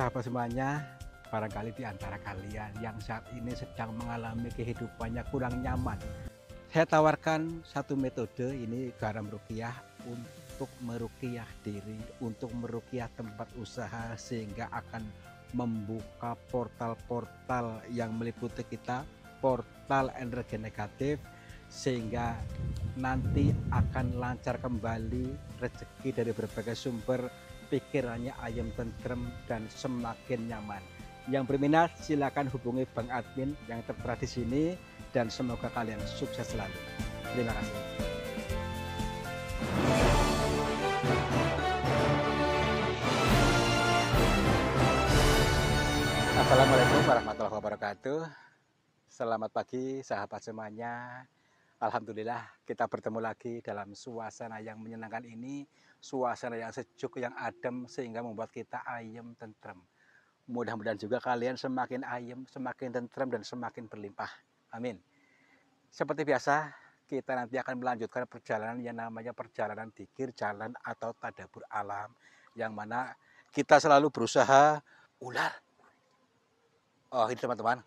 sahabat semuanya, barangkali di antara kalian yang saat ini sedang mengalami kehidupannya kurang nyaman. Saya tawarkan satu metode, ini garam ruqyah untuk meruqyah diri, untuk meruqyah tempat usaha, sehingga akan membuka portal-portal yang meliputi kita, portal energi negatif, sehingga nanti akan lancar kembali rezeki dari berbagai sumber, pikirannya ayam tentrem dan semakin nyaman. Yang berminat silakan hubungi Bang Admin yang tertera di sini, dan semoga kalian sukses selalu. Terima kasih. Assalamualaikum warahmatullahi wabarakatuh. Selamat pagi sahabat semuanya. Alhamdulillah kita bertemu lagi dalam suasana yang menyenangkan ini, suasana yang sejuk, yang adem, sehingga membuat kita ayem tentrem. Mudah-mudahan juga kalian semakin ayem, semakin tentrem, dan semakin berlimpah. Amin. Seperti biasa, kita nanti akan melanjutkan perjalanan yang namanya perjalanan dzikir, jalan atau tadabbur alam, yang mana kita selalu berusaha ular. Oh, ini teman-teman.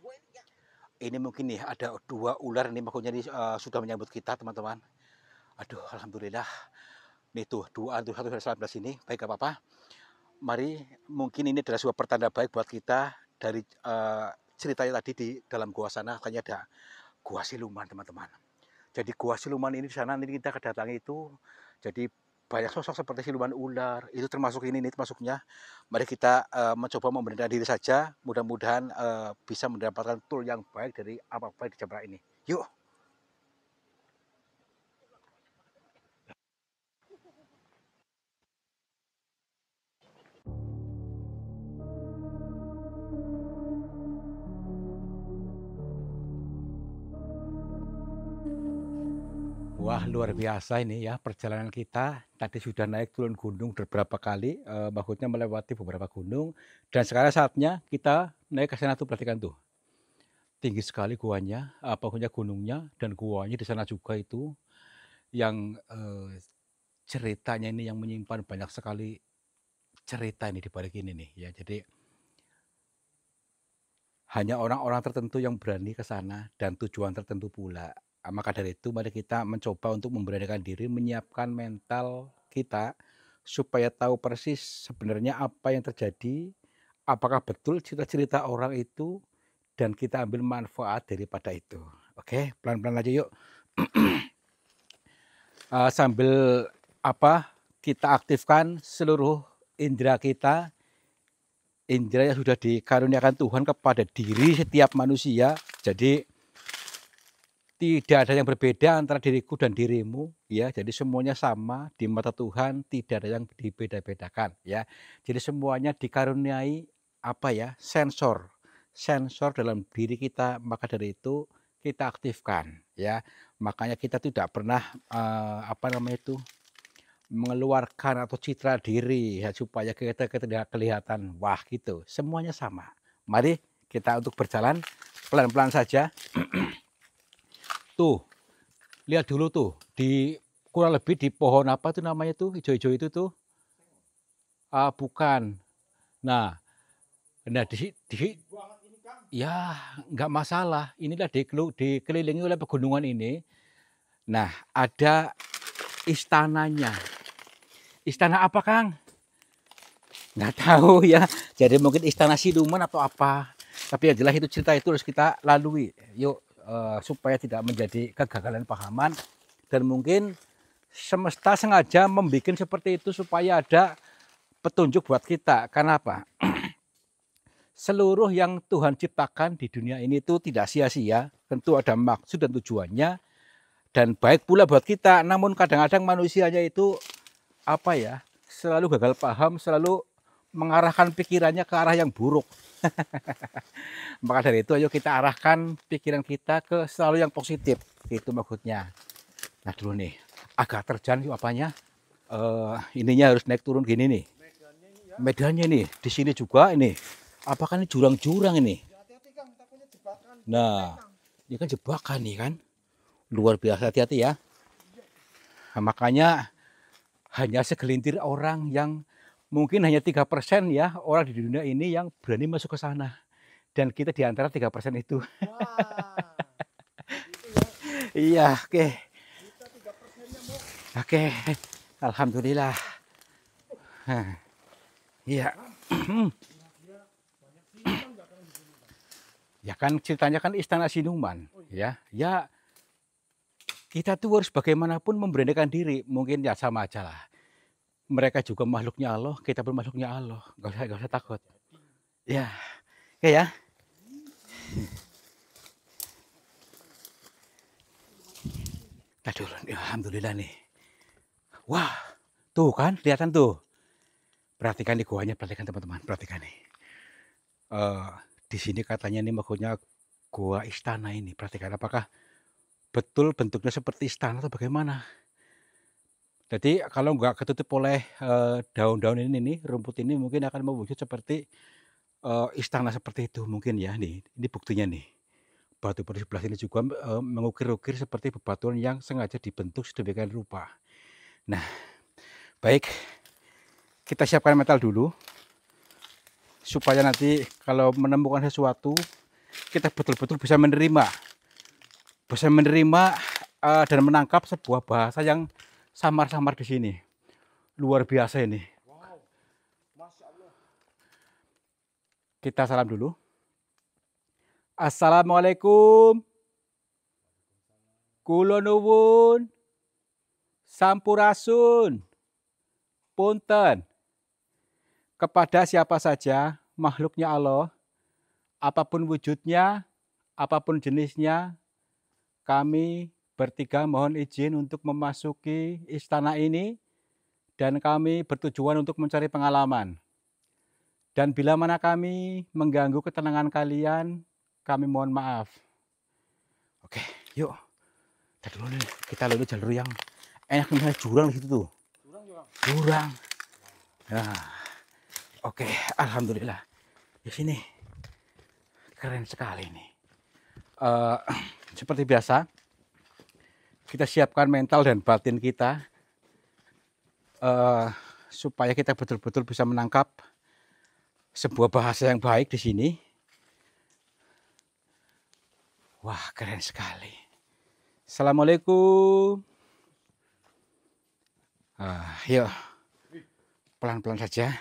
Ini mungkin nih ada 2 ular nih, maksudnya sudah menyambut kita, teman-teman. Aduh, alhamdulillah. Nih tuh, 2 tuh, 1 dari 19 ini. Baik, apa-apa. Mari, mungkin ini adalah sebuah pertanda baik buat kita dari ceritanya tadi di dalam gua sana, katanya ada gua siluman, teman-teman. Jadi gua siluman ini di sana ini kita kedatangi itu, jadi banyak sosok seperti siluman ular, itu termasuk ini termasuknya. Mari kita mencoba membenarkan diri saja, mudah-mudahan bisa mendapatkan tool yang baik dari apa-apa di jabra ini. Yuk. Wah, luar biasa ini ya perjalanan kita. Tadi sudah naik turun gunung beberapa kali, maksudnya melewati beberapa gunung, dan sekarang saatnya kita naik ke sana tuh, perhatikan tuh. Tinggi sekali guanya, pokoknya gunungnya, dan guanya di sana juga itu yang ceritanya ini yang menyimpan banyak sekali cerita ini di balik ini nih ya. Jadi hanya orang-orang tertentu yang berani ke sana dan tujuan tertentu pula. Maka dari itu mari kita mencoba untuk memberanikan diri, menyiapkan mental kita supaya tahu persis sebenarnya apa yang terjadi, apakah betul cerita-cerita orang itu, dan kita ambil manfaat daripada itu. Oke, pelan-pelan aja yuk. Sambil kita aktifkan seluruh indera kita, indera yang sudah dikaruniakan Tuhan kepada diri setiap manusia. Jadi tidak ada yang berbeda antara diriku dan dirimu ya. Jadi semuanya sama di mata Tuhan, tidak ada yang dibeda-bedakan ya. Jadi semuanya dikaruniai sensor dalam diri kita. Maka dari itu kita aktifkan ya. Makanya kita tidak pernah mengeluarkan atau citra diri ya, supaya kita tidak kelihatan wah gitu. Semuanya sama. Mari kita untuk berjalan pelan-pelan saja. Tuh, lihat dulu tuh, di kurang lebih di pohon apa tuh namanya tuh, hijau-hijau itu tuh. Bukan. Nah ya nggak masalah. Inilah dikelilingi oleh pegunungan ini. Nah, ada istananya. Istana apa, Kang? Nggak tahu ya. Jadi mungkin istana siluman atau apa. Tapi yang jelas itu cerita itu harus kita lalui. Yuk, supaya tidak menjadi kegagalan pahaman. Dan mungkin semesta sengaja membuat seperti itu supaya ada petunjuk buat kita. Karena apa? Seluruh yang Tuhan ciptakan di dunia ini itu tidak sia-sia. Tentu ada maksud dan tujuannya. Dan baik pula buat kita. Namun kadang-kadang manusianya itu selalu gagal paham, selalu mengarahkan pikirannya ke arah yang buruk. Maka dari itu ayo kita arahkan pikiran kita ke selalu yang positif. Itu maksudnya. Nah dulu nih, agak terjal apanya. Ininya harus naik turun gini nih. Medannya nih, di sini juga ini. Apakah ini jurang-jurang ini? Nah, ini kan jebakan nih kan. Luar biasa, hati-hati ya. Nah, makanya hanya segelintir orang yang mungkin hanya 3% ya orang di dunia ini yang berani masuk ke sana. Dan kita di antara 3% itu. Wah, itu ya. Iya, oke. Kita 3%-nya mau. Oke. Alhamdulillah. Nah, iya. Kira-kira banyak siluman nggak kalau di sini, Bang? Ya kan ceritanya kan Istana Siluman. Ya, ya kita tuh harus bagaimanapun memberanikan diri. Mungkin ya sama aja lah. Mereka juga makhluknya Allah, kita pun makhluknya Allah. Gak usah takut. Ya, oke ya. Nah dulu, alhamdulillah nih. Wah, tuh kan, kelihatan tuh. Perhatikan di guanya, perhatikan teman-teman, perhatikan nih. Di sini katanya ini maksudnya gua istana ini. Perhatikan apakah betul bentuknya seperti istana atau bagaimana. Jadi kalau nggak ketutup oleh daun-daun ini nih, rumput ini mungkin akan mewujud seperti istana seperti itu mungkin ya. Nih, ini buktinya nih. Batu-batu sebelah sini juga mengukir-ukir seperti bebatuan yang sengaja dibentuk sedemikian rupa. Nah, baik, kita siapkan mental dulu supaya nanti kalau menemukan sesuatu kita betul-betul bisa menerima dan menangkap sebuah bahasa yang samar-samar di sini. Luar biasa ini. Wow, Masya Allah. Kita salam dulu. Assalamualaikum. Kula nuwun. Sampurasun. Punten. Kepada siapa saja makhluknya Allah, apapun wujudnya, apapun jenisnya, kami bertiga mohon izin untuk memasuki istana ini dan kami bertujuan untuk mencari pengalaman. Dan bila mana kami mengganggu ketenangan kalian, kami mohon maaf. Oke, yuk. Kita lalu jalur yang enak, misalnya jurang di situ tuh. Jurang. Nah, oke, alhamdulillah. Di sini keren sekali nih. Seperti biasa, kita siapkan mental dan batin kita supaya kita betul-betul bisa menangkap sebuah bahasa yang baik di sini. Wah, keren sekali. Assalamualaikum. Yuk, pelan-pelan saja.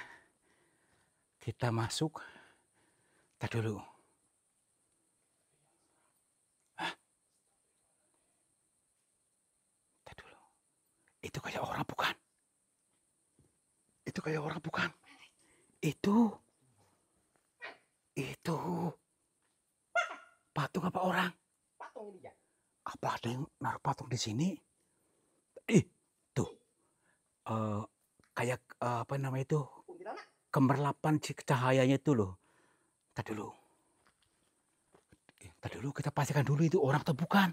Kita masuk. Tadi dulu. Tadi dulu. Itu kayak orang bukan? Itu kayak orang bukan? Itu patung apa orang? Patung ini ya. Apa ada yang naruh patung di sini? Tuh. Kayak apa namanya itu? Kemerlapan cahayanya itu loh. Tadi dulu kita pastikan dulu itu orang atau bukan.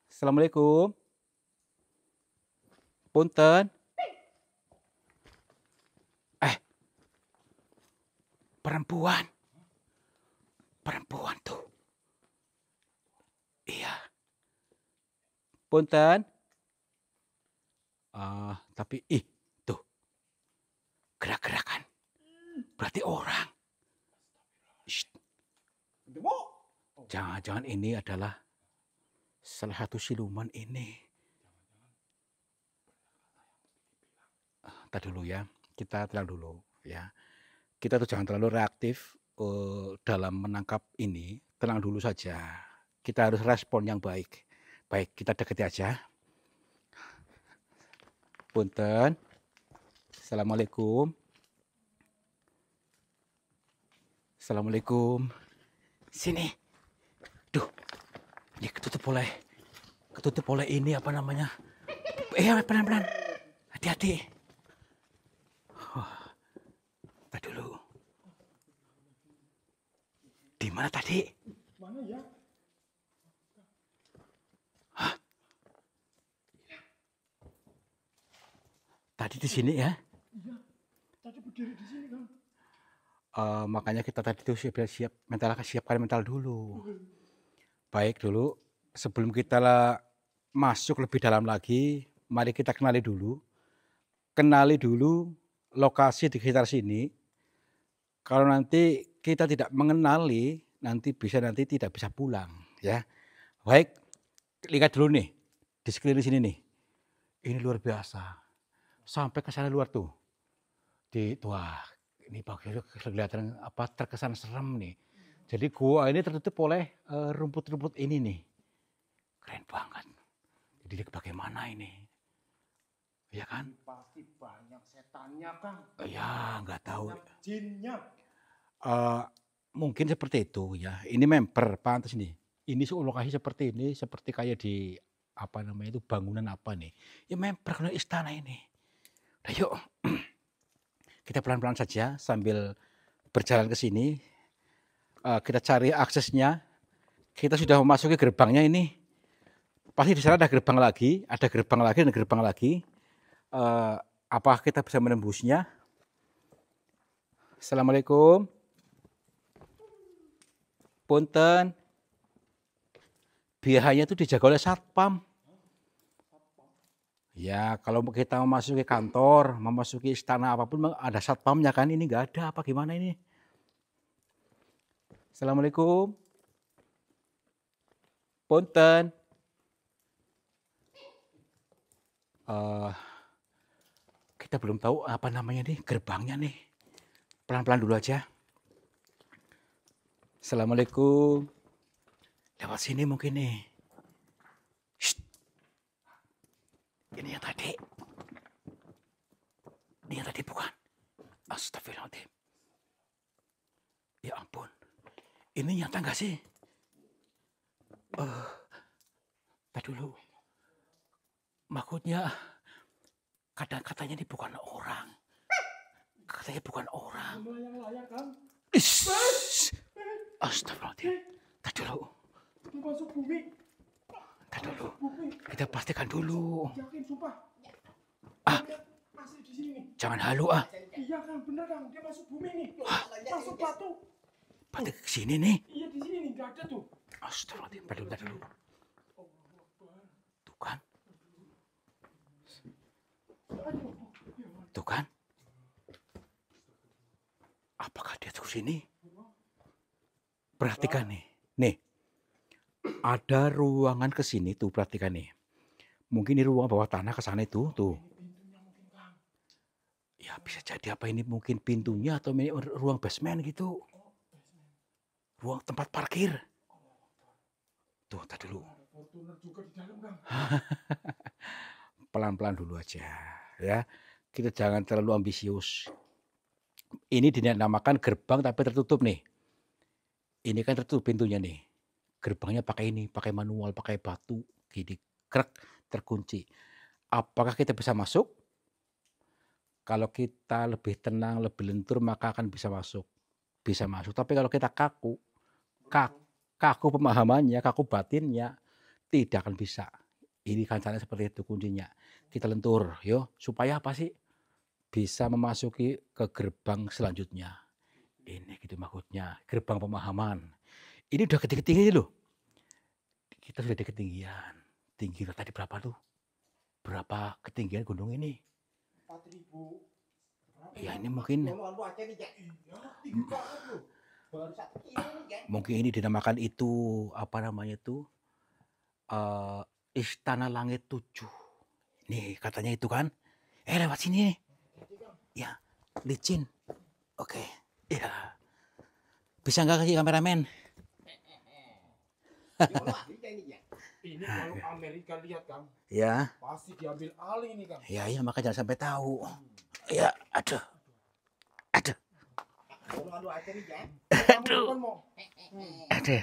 Assalamualaikum. Punten. Perempuan tuh. Iya. Punten. Tapi tuh. Gerak-gerakan. Berarti orang. Jangan-jangan ini adalah salah satu siluman ini. Tadi dulu ya. Kita tenang dulu ya. Kita tuh jangan terlalu reaktif dalam menangkap ini. Tenang dulu saja. Kita harus respon yang baik. Baik, kita dekati aja. Punten. Assalamualaikum. Assalamualaikum. Sini. Duh. Ini ketutup oleh ini apa namanya? Pelan-pelan. Hati-hati. Tadi dulu. Di mana tadi? Mana ya? Tadi di sini ya? Iya. Tadi berdiri di sini kan. Makanya kita tadi tuh siapkan mental dulu. Baik dulu, sebelum kita masuk lebih dalam lagi, mari kita kenali dulu kenali dulu lokasi di sekitar sini. Kalau nanti kita tidak mengenali, nanti tidak bisa pulang, ya. Baik, lihat dulu nih, di sekeliling sini nih. Ini luar biasa. Sampai ke sana luar tuh. Wah, ini bagus kelihatan apa terkesan serem nih. Jadi gua ini tertutup oleh rumput-rumput ini nih. Keren banget. Jadi bagaimana ini? Ya kan? Pasti banyak setannya, Kang. Ya, nggak tahu. Banyak jinnya. Mungkin seperti itu ya. Ini member pantas nih. Ini lokasi seperti ini, seperti kayak di apa namanya itu bangunan apa nih? Ya member kalau istana ini. Udah yuk, kita pelan-pelan saja sambil berjalan ke sini. Kita cari aksesnya. Kita sudah memasuki gerbangnya ini. Pasti di sana ada gerbang lagi, ada gerbang lagi dan gerbang lagi. Apakah kita bisa menembusnya? Assalamualaikum. Punten. Biasanya itu dijaga oleh satpam. Ya, kalau kita memasuki kantor, memasuki istana apapun ada satpamnya kan? Ini nggak ada, apa gimana ini? Assalamualaikum. Punten. Kita belum tahu apa namanya nih, gerbangnya nih. Pelan-pelan dulu aja. Assalamualaikum. Lewat sini mungkin nih. Shh. Ini yang tadi. Ini yang tadi bukan. Astagfirullahaladzim. Ya ampun. Ini nyata nggak sih? Tadi dulu. Maksudnya katanya ini bukan orang. Katanya bukan orang. Melayang-layang, Kang. Astagfirullahaladzim. Tadi dulu. Itu masuk bumi. Tadi dulu. Bumi. Kita pastikan dulu. Yakin, sumpah. Dia masih di sini nih. Jangan halu ah. Iya, Kang. Bener, Kang. Dia masuk bumi nih. Masuk batu. Berarti ke sini nih. Iya, di sini nih. Nggak ada tuh. Astagfirullahaladzim. Bentar dulu. Tuh kan. Tuh kan. Apakah dia ke sini? Perhatikan nih. Nih. Ada ruangan ke sini tuh, perhatikan nih. Mungkin ini ruang bawah tanah ke sana itu, tuh. Ya bisa jadi apa ini mungkin pintunya atau ini ruang basement gitu. Ruang tempat parkir. Tuh, tadi dulu. Fortuner juga di dalam, Kang. Pelan-pelan dulu aja ya. Kita jangan terlalu ambisius. Ini dinamakan gerbang tapi tertutup nih. Ini kan tertutup pintunya nih. Gerbangnya pakai ini, pakai manual, pakai batu, gini, krek, terkunci. Apakah kita bisa masuk? Kalau kita lebih tenang, lebih lentur, maka akan bisa masuk. Bisa masuk. Tapi kalau kita kaku pemahamannya, kaku batinnya, tidak akan bisa. Ini kancanya seperti itu kuncinya. Kita lentur, yo, supaya apa sih? Bisa memasuki ke gerbang selanjutnya. Ini gitu maksudnya, gerbang pemahaman. Ini udah ketinggi-tinggi loh. Kita sudah di ketinggian. Tinggi tadi berapa tuh? Berapa ketinggian gunung ini? 4.000. Ya ini mungkin. Mungkin ini dinamakan itu apa namanya itu? Istana Langit 7. Nih katanya itu kan. Lewat sini nih. Ya, licin. Oke. Ya. Bisa nggak kasih kameramen? Ini kalau Amerika lihat, Kang. Ya. Pasti diambil alih nih, Kang. Ya, ya maka jangan sampai tahu. Ya, aduh. Aduh. Aduh. Aduh.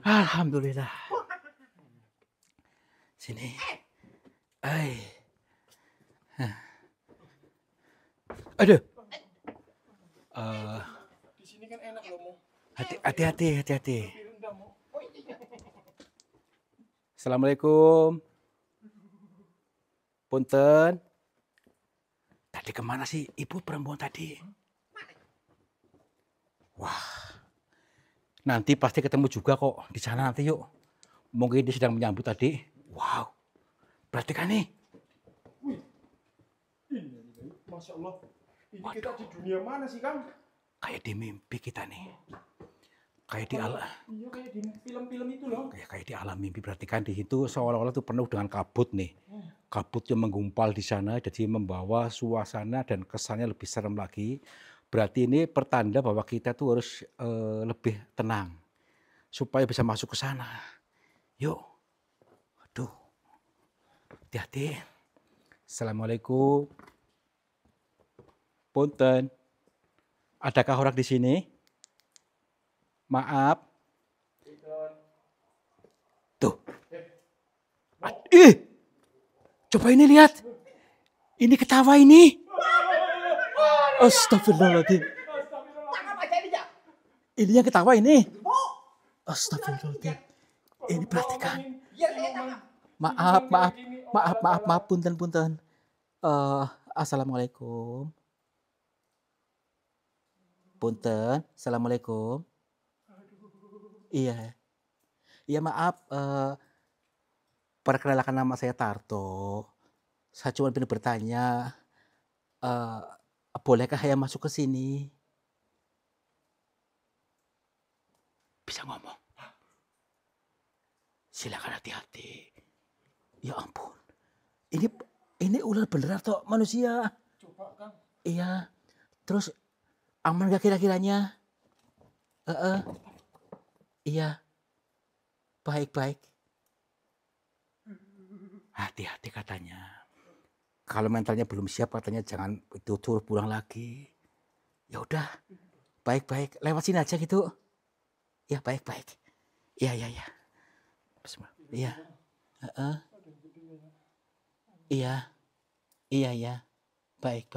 Alhamdulillah. Sini. Ay. Aduh. Di sini kan enak loh, Mo. Hati-hati. Lebih rendah, Mo. Assalamualaikum. Punten. Tadi kemana sih ibu perempuan tadi? Wah. Nanti pasti ketemu juga kok di sana nanti yuk. Mungkin dia sedang menyambut tadi. Wow. Perhatikan nih. Masya Allah. Ini kita di dunia mana sih, Kang? Kayak di mimpi kita nih. Kayak di alam. Iya, kayak di film-film itu loh. Kayak di alam mimpi. Berarti kan di situ seolah-olah tuh penuh dengan kabut nih. Kabut yang menggumpal di sana, jadi membawa suasana dan kesannya lebih serem lagi. Berarti ini pertanda bahwa kita tuh harus lebih tenang supaya bisa masuk ke sana. Yuk, aduh, hati-hati. Assalamualaikum. Punten, adakah orang di sini? Maaf. Tuh. Coba ini lihat. Ini ketawa ini. Astagfirullahaladzim. Ini yang ketawa ini. Astagfirullahaladzim. Ini perhatikan. Maaf, punten. Assalamualaikum. Punten, assalamualaikum. Iya. Iya maaf, perkenalkan nama saya Tarto. Saya cuma ingin bertanya, bolehkah saya masuk ke sini? Bisa ngomong? Silakan hati-hati. Ya ampun, ini ular beneran atau manusia? Coba, Kang. Iya. Terus aman gak kira-kiranya? Iya. Baik. Hati-hati katanya. Kalau mentalnya belum siap katanya jangan tutur pulang lagi. Ya udah. Baik. Lewat sini aja gitu. Ya baik. Iya. Iya. Iya. Baik.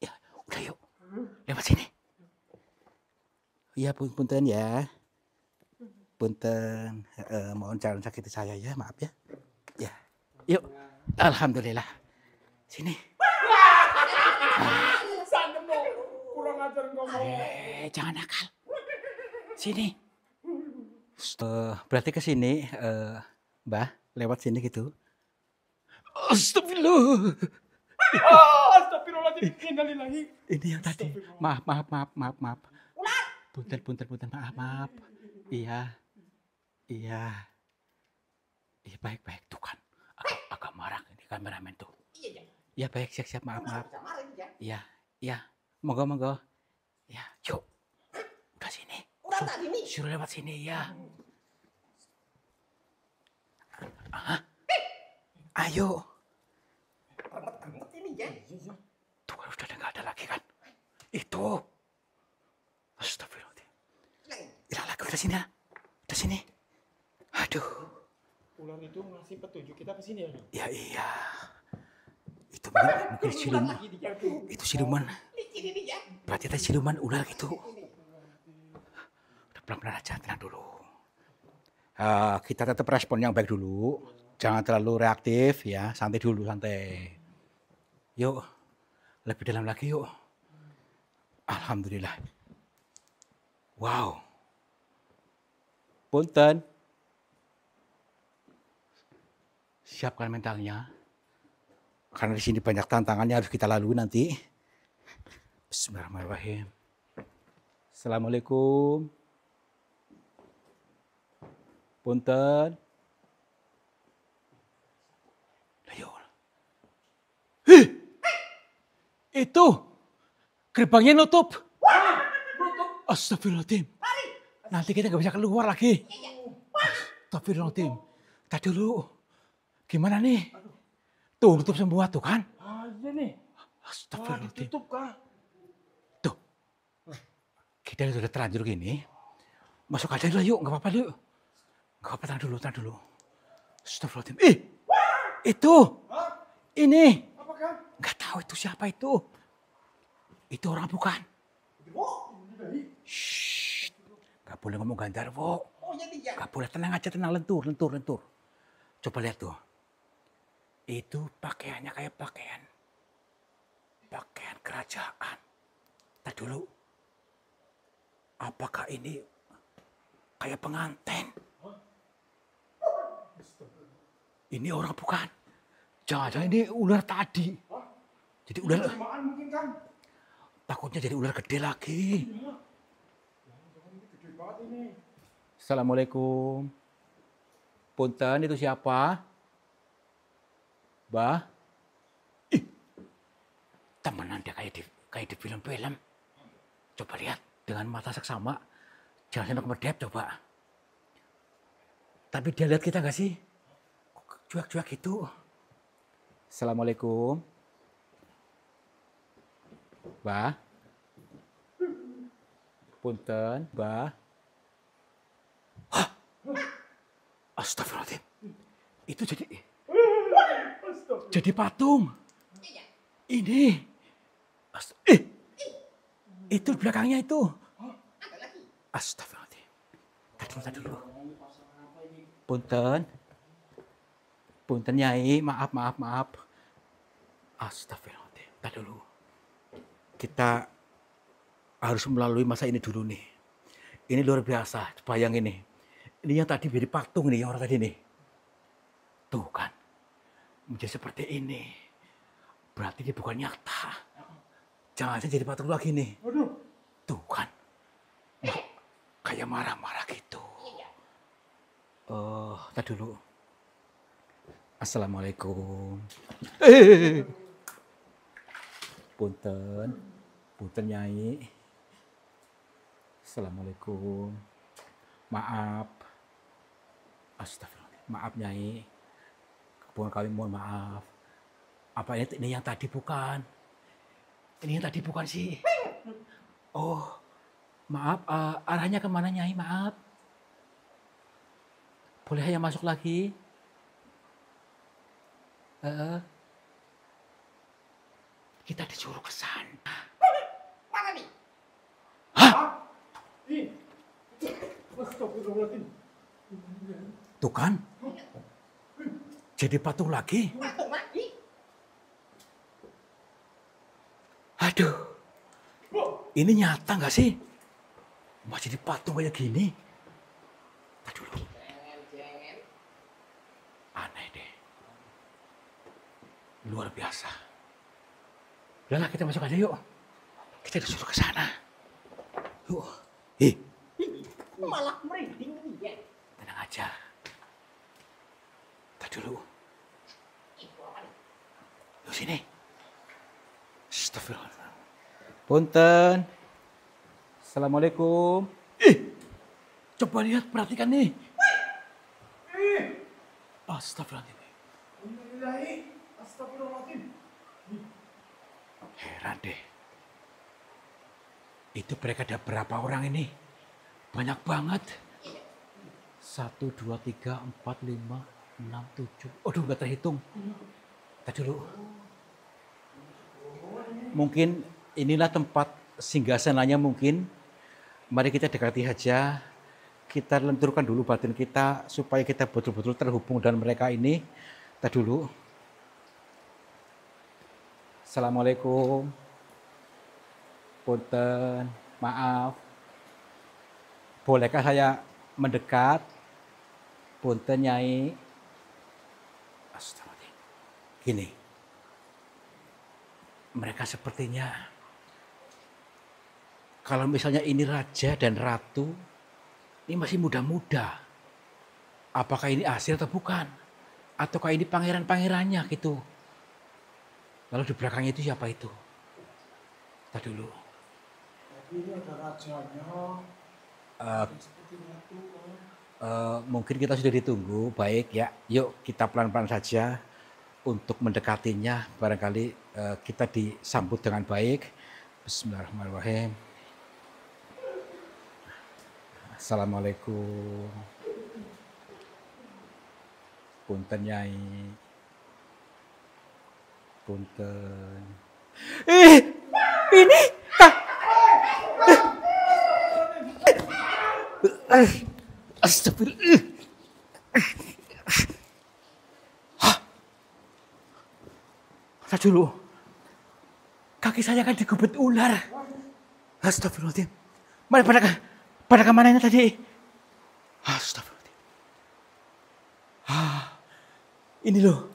Ya, udah yuk. Lewat sini. Iya, punten ya. Punten, mohon jangan sakiti saya ya, maaf ya. Ya, yuk. Alhamdulillah. Sini. Kurang ajar ngomong. Jangan nakal. Sini. Berarti ke sini, Mbah, lewat sini gitu. Astagfirullah. Astagfirullahaladzim. Innalillahi. Ini yang tadi. Maaf. Punten, maaf. Iya. Baik. Tuh kan, agak marah ini kameramen tuh. Iya baik, siap. Maaf. Iya. Monggo. Ya, yuk. Udah sini. Suruh lewat sini ya. Ayo. Tuh kan udah nggak ada lagi kan? Itu. Astagfirullahaladzim. Hilang lagi udah sini. Aduh. Ular itu ngasih petunjuk kita ke sini ya? Ya iya. Itu mungkin siluman. Itu siluman. Berarti itu siluman ular gitu. Udah pelan-pelan aja, tenang dulu. Kita tetap respon yang baik dulu. Jangan terlalu reaktif ya. Santai dulu. Yuk. Lebih dalam lagi yuk. Alhamdulillah. Wow. Punten. Siapkan mentalnya. Karena di sini banyak tantangannya harus kita lalui nanti. Bismillahirrahmanirrahim. Assalamualaikum. Punten. Itu gerbangnya nutup. Astagfirullahaladzim. Nanti kita nggak bisa keluar lagi. Astagfirullahaladzim. Tadi dulu. Gimana nih? Tuh tutup semua tuh kan? Iya nih. Astagfirullahaladzim. Tutup, Kang. Tuh. Kita sudah terlanjur gini. Masuk aja dulu yuk. Nggak apa-apa yuk. Nggak apa-apa, tahan dulu. Astagfirullahaladzim. Itu. Ini. Apa, Kang? Nggak tahu itu siapa itu. Itu orang bukan. Shh. Nggak boleh ngomong Gandarwo. Nggak boleh, tenang aja, tenang, lentur. Coba lihat tuh. Itu pakaiannya kayak pakaian kerajaan. Tadi dulu. Apakah ini kayak pengantin? Ini orang bukan. Jangan-jangan ini ular tadi. Hah? Jadi ular, Jelmaan mungkin kan? takutnya jadi ular gede lagi. Iya. Jangan ini gede banget ini. Assalamualaikum. Punten, itu siapa? Bah? Ih, temenan dia kayak di film-film. Coba lihat dengan mata seksama. Jangan sampai medep coba. Tapi dia lihat kita gak sih? Kok cuek-cuek gitu. Assalamualaikum. Bah? Punten, Bah? Hah? Astagfirullahaladzim. Itu jadi patung. Ini. Itu belakangnya itu. Astagfirullahaladzim. Tadi dulu. Punten. Punten Nyai, maaf. Astagfirullahaladzim. Tadi dulu. Kita harus melalui masa ini dulu nih. Ini luar biasa. Bayang ini. Ini yang tadi jadi patung nih, yang orang tadi nih. Tuh kan. Menjadi seperti ini. Berarti dia bukan nyata. Jangan saja jadi patung lagi nih. Aduh. Tuh kan. Kayak marah-marah gitu. Tadi dulu. Assalamualaikum. Punten Nyai. Assalamualaikum. Maaf. Astagfirullah. Maaf Nyai. Kepungan kami mohon maaf. Apa ini yang tadi bukan? Ini yang tadi bukan sih. Oh, maaf. Arahnya kemana Nyai? Maaf. Boleh saya masuk lagi? Kita disuruh ke sana. Mana nih? Hah? Ih. Astagfirullahaladzim. Tuh kan? Jadi patung lagi. Patung lagi? Aduh. Ini nyata nggak sih? Masih di patung kayak gini. Tadi dulu. Jangan. Aneh deh. Luar biasa. Udahlah kita masuk aja yuk. Kita disuruh ke sana. Yuk. Malah merinding nih ya. Tenang aja. Tadi dulu. Yuk sini. Astagfirullah. Punten. Assalamualaikum. Coba lihat, perhatikan nih. Astagfirullahaladzim. Astagfirullahaladzim. Heran deh. Itu mereka ada berapa orang ini? Banyak banget. 1, 2, 3, 4, 5, 6, 7. Aduh, nggak terhitung. Tadi dulu. Mungkin inilah tempat singgasananya mungkin. Mari kita dekati saja. Kita lenturkan dulu batin kita supaya kita betul-betul terhubung dengan mereka ini. Tadi dulu. Assalamualaikum. Punten, maaf. Bolehkah saya mendekat? Punten Nyai. Astagfirullah. Gini. Mereka sepertinya kalau misalnya ini raja dan ratu, ini masih muda-muda. Apakah ini asli atau bukan? Ataukah ini pangeran-pangerannya gitu? Lalu di belakangnya itu siapa itu? Kita dulu. Tapi ini ada rajanya. Seperti ratu. Mungkin kita sudah ditunggu. Baik ya, yuk kita pelan-pelan saja untuk mendekatinya. Barangkali kita disambut dengan baik. Bismillahirrahmanirrahim. Assalamualaikum. Punten Nyai. Punten. Ini astagfirullah. Hah? Dulu. Kaki saya kan digubet ular. Astagfirullahaladzim. Pada kemananya tadi? Astagfirullahaladzim. Ini loh.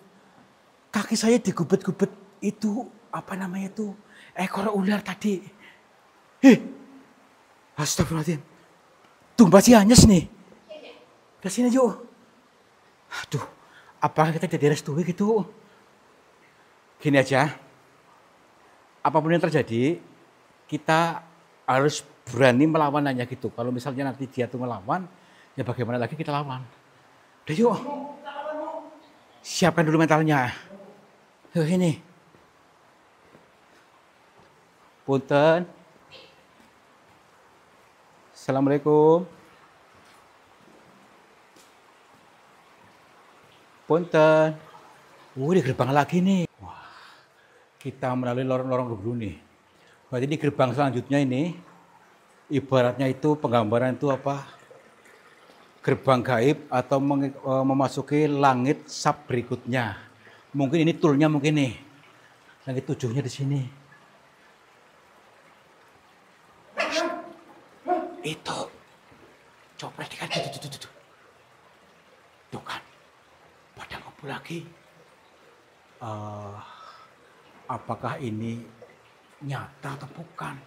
kaki saya digubet-gubet itu apa namanya itu ekor ular tadi. Astagfirullahaladzim. Tuh masih Anyes nih. Ke sini yuk. Aduh, apakah kita jadi restui gitu? Gini aja, apapun yang terjadi, kita harus berani melawannya gitu. Kalau misalnya nanti dia tuh melawan, ya bagaimana lagi kita lawan. Udah yuk, siapkan dulu mentalnya. Yuk ini. Punten. Assalamualaikum. Punten. Di gerbang lagi nih. Wah, kita melalui lorong-lorong dulu nih. Berarti di gerbang selanjutnya ini, ibaratnya itu penggambaran itu apa? Gerbang gaib atau memasuki langit sub berikutnya. Mungkin ini toolnya mungkin nih. Langit 7-nya di sini. Itu. Coba kan tuh. Tuh kan. Pada ngumpul lagi. Apakah ini nyata atau bukan?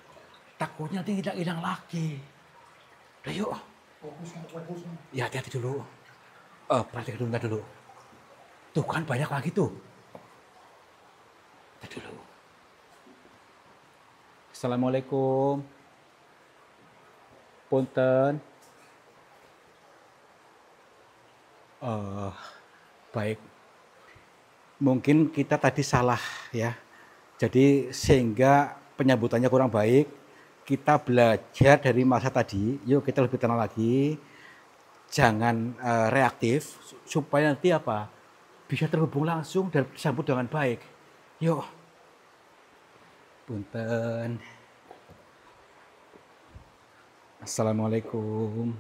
Takutnya nanti tidak hilang lagi. Udah yuk. Fokus. Ya hati-hati dulu. Perhatikan dulu. Tuh kan banyak lagi tuh. Hati dulu. Assalamualaikum. Punten. Baik. Mungkin kita tadi salah ya. Jadi sehingga penyambutannya kurang baik. Kita belajar dari masa tadi. Yuk kita lebih tenang lagi. Jangan reaktif supaya nanti apa? Bisa terhubung langsung dan disambut dengan baik. Yuk. Punten. Assalamualaikum.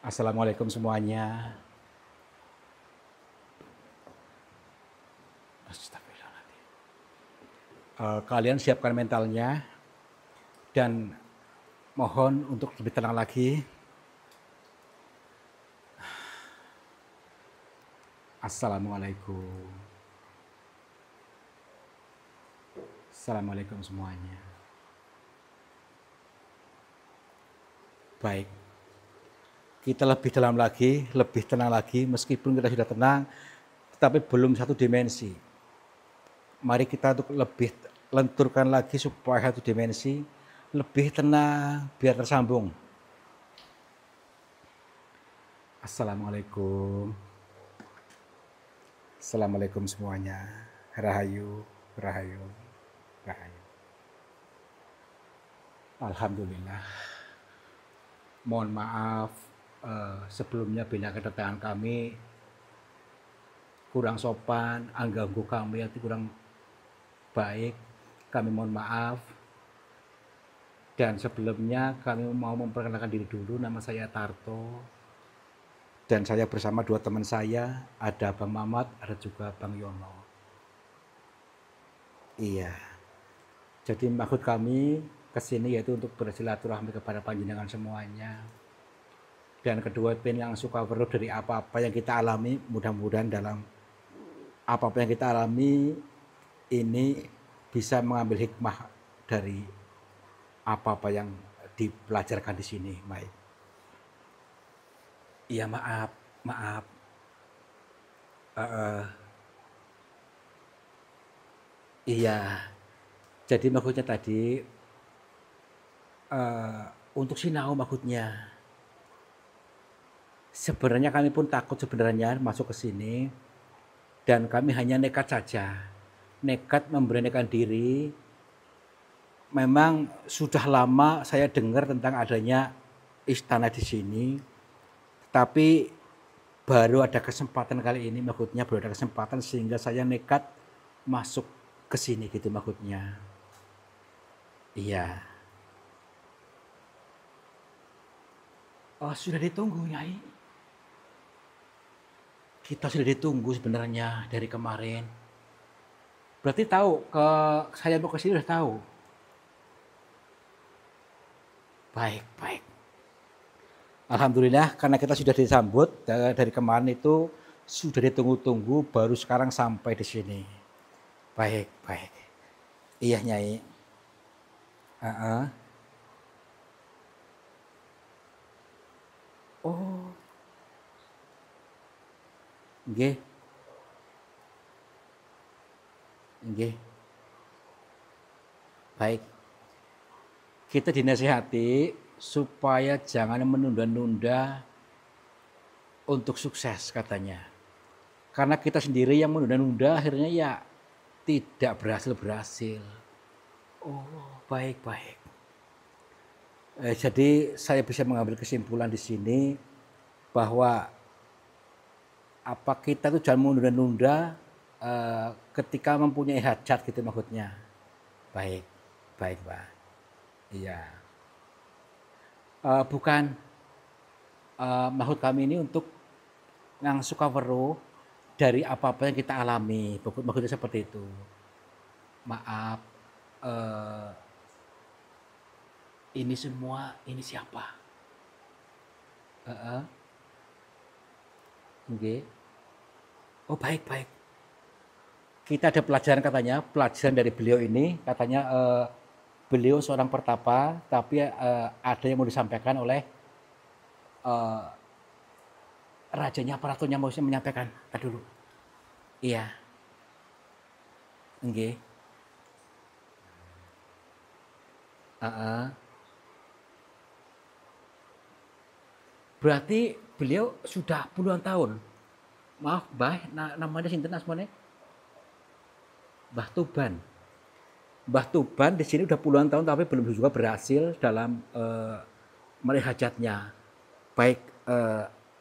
Assalamualaikum semuanya. Astagfirullahaladzim. Kalian siapkan mentalnya dan mohon untuk lebih tenang lagi. Assalamualaikum. Assalamualaikum semuanya. Baik. Kita lebih dalam lagi, lebih tenang lagi, meskipun kita sudah tenang, tetapi belum satu dimensi. Mari kita untuk lebih lenturkan lagi supaya satu dimensi, lebih tenang, biar tersambung. Assalamualaikum. Assalamualaikum semuanya. Rahayu. Alhamdulillah. Mohon maaf sebelumnya bila kedatangan kami kurang sopan, mengganggu kami yang kurang baik. Kami mohon maaf. Dan sebelumnya kami mau memperkenalkan diri dulu. Nama saya Tarto. Dan saya bersama dua teman saya, ada Bang Mamat, ada juga Bang Yono. Iya. Jadi maksud kami kesini yaitu untuk bersilaturahmi kepada panjenengan semuanya. Dan kedua pin yang suka berdoa dari apa-apa yang kita alami, mudah-mudahan dalam apa-apa yang kita alami ini bisa mengambil hikmah dari apa-apa yang dipelajarkan di sini. Baik. Iya maaf. Iya. Jadi maksudnya tadi untuk sinau maksudnya. Sebenarnya kami pun takut sebenarnya masuk ke sini dan kami hanya nekat saja. Nekat memberanikan diri. Memang sudah lama saya dengar tentang adanya istana di sini. Tapi baru ada kesempatan kali ini maksudnya baru ada kesempatan sehingga saya nekat masuk ke sini gitu maksudnya. Iya. Oh, sudah ditunggu Nyai. Kita sudah ditunggu sebenarnya dari kemarin. Berarti tahu saya mau ke sini sudah tahu. Baik. Alhamdulillah karena kita sudah disambut dari kemarin itu sudah ditunggu-tunggu baru sekarang sampai di sini. Baik, baik. Iya, Nyai. Heeh. Oh, nggih, nggih. Baik. Kita dinasihati supaya jangan menunda-nunda untuk sukses katanya. Karena kita sendiri yang menunda-nunda akhirnya ya tidak berhasil-berhasil. Oh, baik, baik. Jadi saya bisa mengambil kesimpulan di sini bahwa apa kita tuh jangan menunda-nunda ketika mempunyai hajat gitu maksudnya. Baik, baik, Pak. Iya. Bukan maksud kami ini untuk yang suka weruh dari apa-apa yang kita alami. Maksudnya seperti itu. Maaf, eh, ini semua ini siapa? Heeh. Nggih. Oh, baik, baik. Kita ada pelajaran katanya, pelajaran dari beliau ini katanya beliau seorang pertapa, tapi ada yang mau disampaikan oleh eh, rajanya, apa ratunya mau menyampaikan. Tadi dulu. Iya, nggih. Heeh. Berarti beliau sudah puluhan tahun. Maaf, Mbah, namanya sinten asmane? Mbah Tuban. Mbah Tuban di sini udah puluhan tahun tapi belum juga berhasil dalam meraih hajatnya. Baik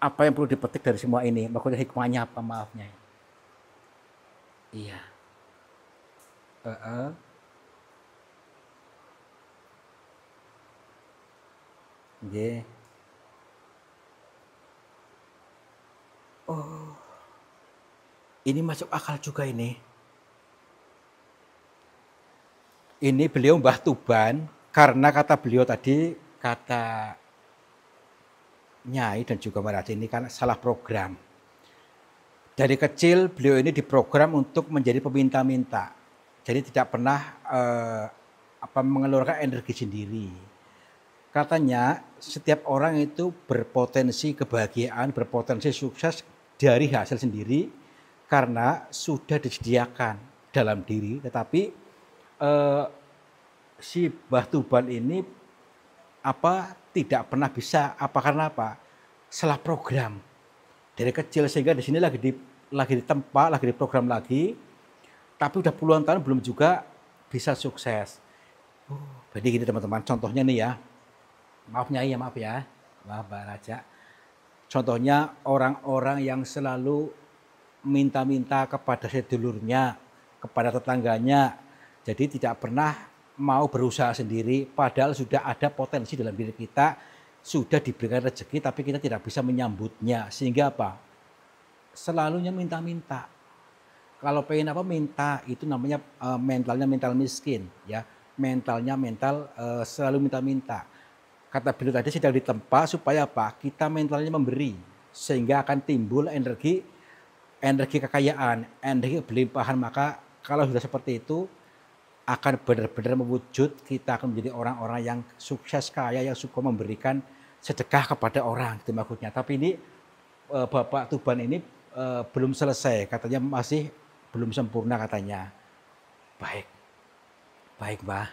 apa yang perlu dipetik dari semua ini? Maksudnya hikmahnya apa, maafnya? Iya. Nggih. Oh, ini masuk akal juga ini. Ini beliau Mbah Tuban karena kata beliau tadi, kata Nyai dan juga Mbak Raci ini kan salah program. Dari kecil beliau ini diprogram untuk menjadi peminta-minta. Jadi tidak pernah mengeluarkan energi sendiri. Katanya setiap orang itu berpotensi kebahagiaan, berpotensi sukses dari hasil sendiri karena sudah disediakan dalam diri. Tetapi si Mbah Tuban ini tidak pernah bisa, karena apa? Salah program dari kecil sehingga di sini lagi ditempa, lagi diprogram lagi, tapi udah puluhan tahun belum juga bisa sukses. Jadi gini teman-teman, contohnya nih ya, maaf Nyai ya, maaf ya, maaf Mbak Raja. Contohnya orang-orang yang selalu minta-minta kepada sedulurnya, kepada tetangganya, jadi tidak pernah mau berusaha sendiri, padahal sudah ada potensi dalam diri kita, sudah diberikan rezeki, tapi kita tidak bisa menyambutnya. Sehingga apa? Selalunya minta-minta. Kalau pengen apa minta, itu namanya mentalnya mental miskin, ya. Mentalnya mental selalu minta-minta. Kata beliau tadi sedang ditempa supaya apa? Kita mentalnya memberi, sehingga akan timbul energi kekayaan, energi berlimpahan. Maka kalau sudah seperti itu, akan benar-benar mewujud, kita akan menjadi orang-orang yang sukses, kaya, yang suka memberikan sedekah kepada orang, itu maksudnya. Tapi ini Bapak Tuban ini belum selesai, katanya masih belum sempurna katanya. Baik, baik Mbah.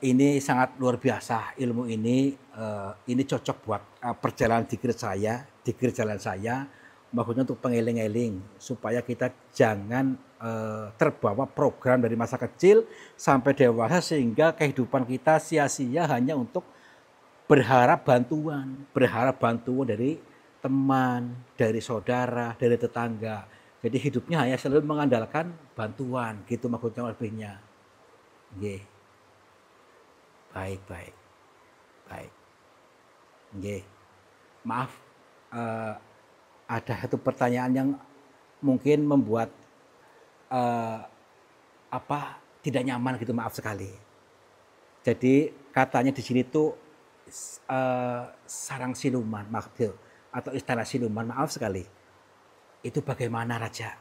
Ini sangat luar biasa ilmu ini cocok buat perjalanan dikir jalan saya, maksudnya untuk pengeling-eling supaya kita jangan terbawa program dari masa kecil sampai dewasa sehingga kehidupan kita sia-sia hanya untuk berharap bantuan dari teman, dari saudara, dari tetangga. Jadi hidupnya hanya selalu mengandalkan bantuan, gitu maksudnya lebihnya. Nggih. Baik, baik. Baik. Nggih. Maaf, ada satu pertanyaan yang mungkin membuat tidak nyaman gitu, maaf sekali. Jadi katanya di sini tuh sarang siluman, maaf Bil, atau istana siluman, maaf sekali. Itu bagaimana Raja?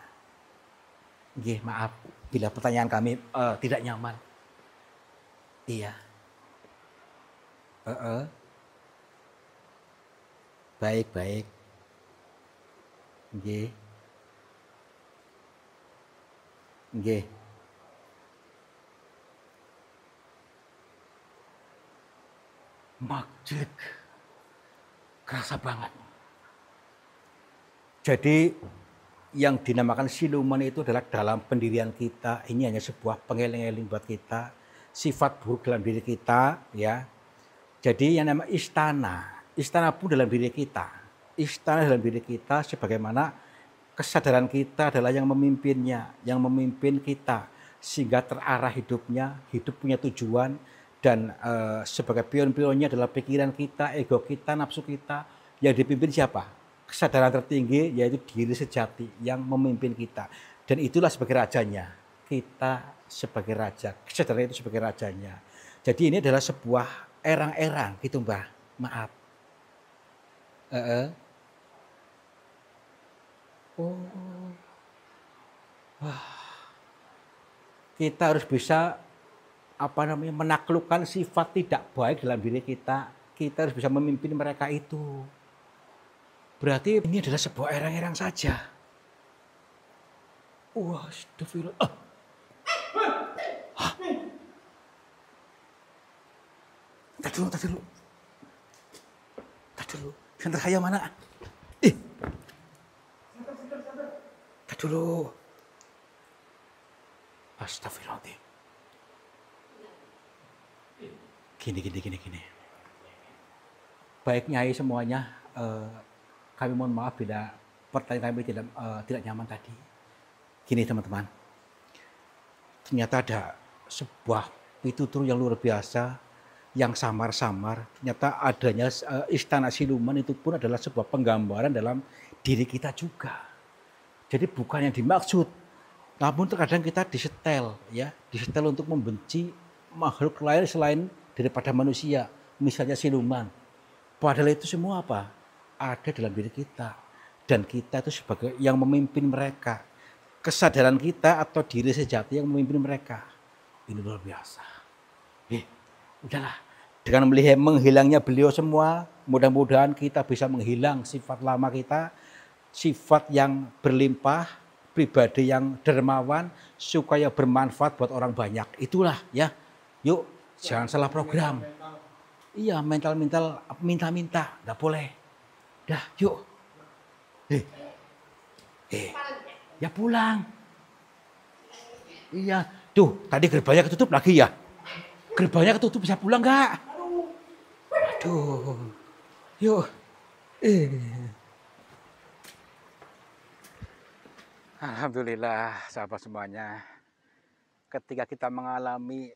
Nggih, maaf bila pertanyaan kami tidak nyaman. Iya. Heeh. Baik, baik. Nggih. Nggih. Majik. Kerasa banget. Jadi yang dinamakan siluman itu adalah dalam pendirian kita, ini hanya sebuah pengeling-eling buat kita, sifat buruk dalam diri kita, ya. Jadi yang namanya istana pun dalam diri kita. Istana dalam diri kita sebagaimana kesadaran kita adalah yang memimpinnya, yang memimpin kita sehingga terarah hidupnya, hidup punya tujuan dan sebagai pion-pionnya adalah pikiran kita, ego kita, nafsu kita. Yang dipimpin siapa? Kesadaran tertinggi yaitu diri sejati yang memimpin kita. Dan itulah sebagai rajanya. Kita sebagai raja, kesadaran itu sebagai rajanya. Jadi ini adalah sebuah erang-erang gitu Mbah. Maaf. Oh. Wah. Kita harus bisa menaklukkan sifat tidak baik dalam diri kita. Kita harus bisa memimpin mereka itu. Berarti ini adalah sebuah erang-erang saja. Wah, astagfirullah. Hah? Tadi dulu. Senter saya mana? Tadi dulu. Astagfirullahaladzim. Gini. Baik Nyai semuanya, kami mohon maaf bila pertanyaan kami tidak nyaman tadi. Gini teman-teman, ternyata ada sebuah pitutur yang luar biasa, yang samar-samar. Ternyata adanya istana siluman itu pun adalah sebuah penggambaran dalam diri kita juga. Jadi bukan yang dimaksud, namun terkadang kita disetel untuk membenci makhluk lain selain daripada manusia, misalnya siluman. Padahal itu semua apa? Ada dalam diri kita. Dan kita itu sebagai yang memimpin mereka. Kesadaran kita atau diri sejati yang memimpin mereka. Ini luar biasa. Udahlah. Dengan melihat menghilangnya beliau semua, mudah-mudahan kita bisa menghilang sifat lama kita. Sifat yang berlimpah, pribadi yang dermawan, supaya bermanfaat buat orang banyak. Itulah ya. Yuk, jangan salah program. Iya, mental-mental minta-minta, nggak boleh. Dah, yuk. Ya pulang. Iya, tuh tadi gerbangnya ketutup lagi ya. Gerbangnya ketutup, bisa pulang nggak? Aduh, yuk. Alhamdulillah, sahabat semuanya. Ketika kita mengalami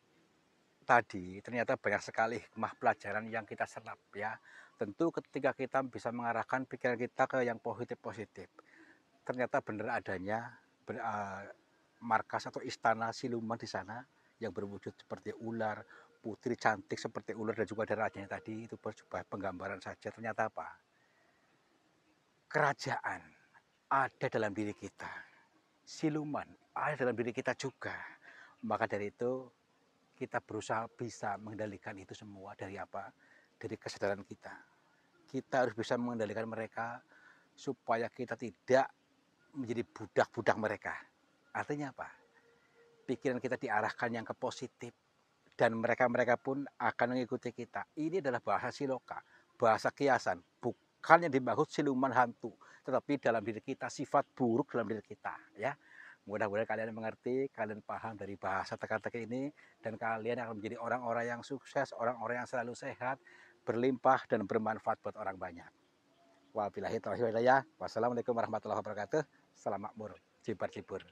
tadi, ternyata banyak sekali hikmah pelajaran yang kita serap ya. Tentu ketika kita bisa mengarahkan pikiran kita ke yang positif-positif. Ternyata benar adanya markas atau istana siluman di sana yang berwujud seperti ular, putri cantik seperti ular dan juga ada rajanya tadi. Itu sebuah penggambaran saja. Ternyata apa? Kerajaan ada dalam diri kita. Siluman ada dalam diri kita juga. Maka dari itu kita berusaha bisa mengendalikan itu semua dari apa? Dari kesadaran kita. Kita harus bisa mengendalikan mereka supaya kita tidak menjadi budak-budak mereka. Artinya apa? Pikiran kita diarahkan yang ke positif dan mereka pun akan mengikuti kita. Ini adalah bahasa siloka, bahasa kiasan, bukan yang dimaksud siluman hantu, tetapi dalam diri kita sifat buruk dalam diri kita ya. Mudah-mudahan kalian mengerti, kalian paham dari bahasa teka-teki ini, dan kalian akan menjadi orang-orang yang sukses, orang-orang yang selalu sehat, berlimpah, dan bermanfaat buat orang banyak. Wabillahi taufiq wal hidayah. Wassalamualaikum warahmatullahi wabarakatuh. Salam makmur. Cibar-cibur.